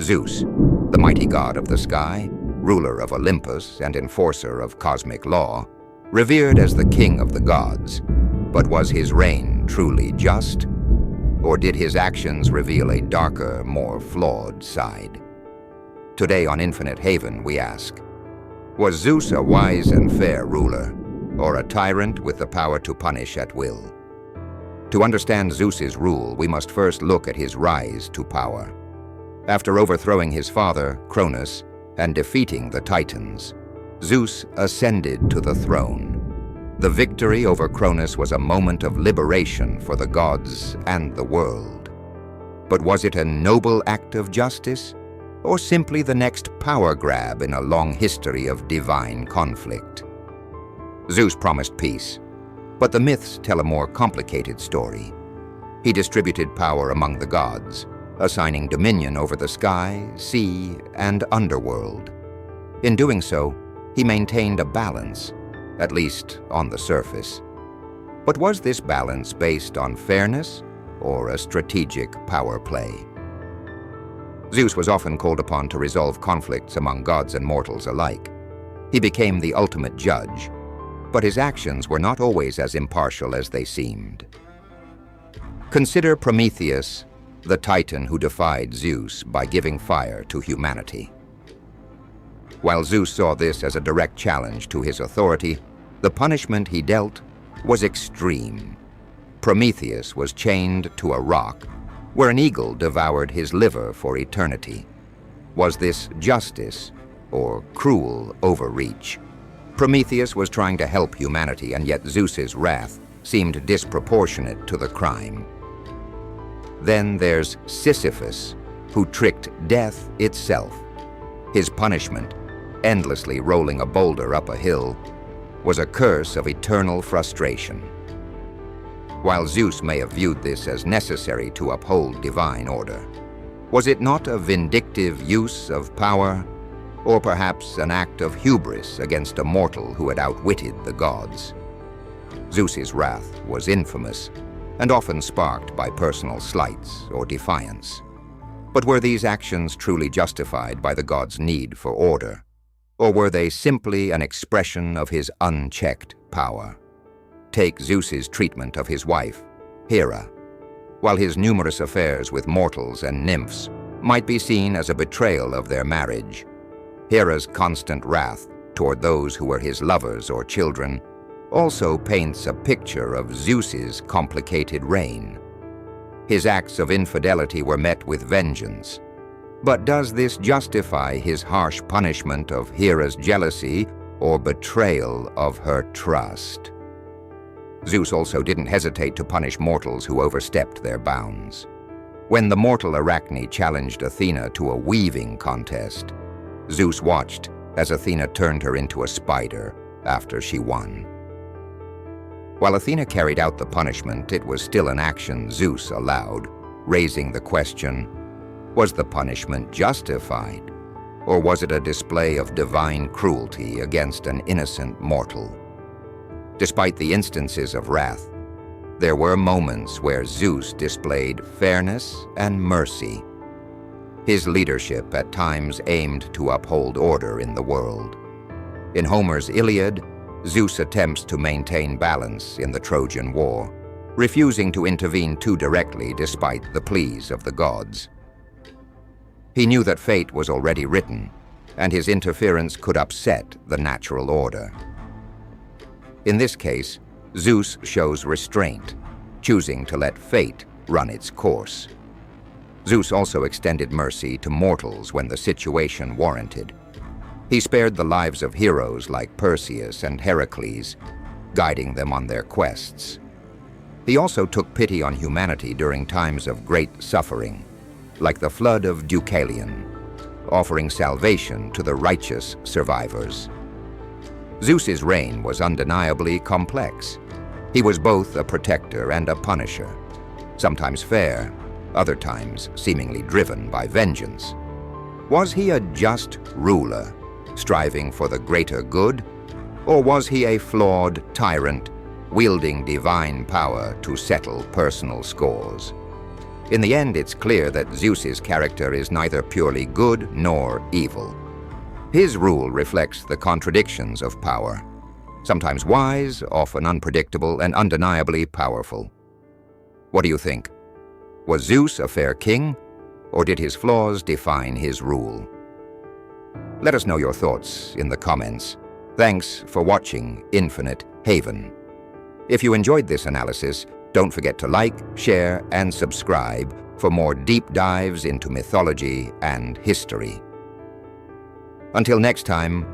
Zeus, the mighty god of the sky, ruler of Olympus and enforcer of cosmic law, revered as the king of the gods. But was his reign truly just? Or did his actions reveal a darker, more flawed side? Today on Infinite Haven, we ask, was Zeus a wise and fair ruler, or a tyrant with the power to punish at will? To understand Zeus's rule, we must first look at his rise to power. After overthrowing his father, Cronus, and defeating the Titans, Zeus ascended to the throne. The victory over Cronus was a moment of liberation for the gods and the world. But was it a noble act of justice, or simply the next power grab in a long history of divine conflict? Zeus promised peace, but the myths tell a more complicated story. He distributed power among the gods, assigning dominion over the sky, sea, and underworld. In doing so, he maintained a balance, at least on the surface. But was this balance based on fairness or a strategic power play? Zeus was often called upon to resolve conflicts among gods and mortals alike. He became the ultimate judge, but his actions were not always as impartial as they seemed. Consider Prometheus, the Titan who defied Zeus by giving fire to humanity. While Zeus saw this as a direct challenge to his authority, the punishment he dealt was extreme. Prometheus was chained to a rock where an eagle devoured his liver for eternity. Was this justice or cruel overreach? Prometheus was trying to help humanity, and yet Zeus's wrath seemed disproportionate to the crime. Then there's Sisyphus, who tricked death itself. His punishment, endlessly rolling a boulder up a hill, was a curse of eternal frustration. While Zeus may have viewed this as necessary to uphold divine order, was it not a vindictive use of power, or perhaps an act of hubris against a mortal who had outwitted the gods? Zeus's wrath was infamous, and often sparked by personal slights or defiance. But were these actions truly justified by the god's need for order? Or were they simply an expression of his unchecked power? Take Zeus's treatment of his wife, Hera. While his numerous affairs with mortals and nymphs might be seen as a betrayal of their marriage, Hera's constant wrath toward those who were his lovers or children also paints a picture of Zeus's complicated reign. His acts of infidelity were met with vengeance. But does this justify his harsh punishment of Hera's jealousy or betrayal of her trust? Zeus also didn't hesitate to punish mortals who overstepped their bounds. When the mortal Arachne challenged Athena to a weaving contest, Zeus watched as Athena turned her into a spider after she won. While Athena carried out the punishment, it was still an action Zeus allowed, raising the question, was the punishment justified, or was it a display of divine cruelty against an innocent mortal? Despite the instances of wrath, there were moments where Zeus displayed fairness and mercy. His leadership at times aimed to uphold order in the world. In Homer's Iliad, Zeus attempts to maintain balance in the Trojan War, refusing to intervene too directly despite the pleas of the gods. He knew that fate was already written, and his interference could upset the natural order. In this case, Zeus shows restraint, choosing to let fate run its course. Zeus also extended mercy to mortals when the situation warranted. He spared the lives of heroes like Perseus and Heracles, guiding them on their quests. He also took pity on humanity during times of great suffering, like the flood of Deucalion, offering salvation to the righteous survivors. Zeus's reign was undeniably complex. He was both a protector and a punisher, sometimes fair, other times seemingly driven by vengeance. Was he a just ruler, striving for the greater good, or was he a flawed tyrant, wielding divine power to settle personal scores? In the end, it's clear that Zeus's character is neither purely good nor evil. His rule reflects the contradictions of power, sometimes wise, often unpredictable, and undeniably powerful. What do you think? Was Zeus a fair king, or did his flaws define his rule? Let us know your thoughts in the comments. Thanks for watching Infinite Haven. If you enjoyed this analysis, don't forget to like, share, and subscribe for more deep dives into mythology and history. Until next time,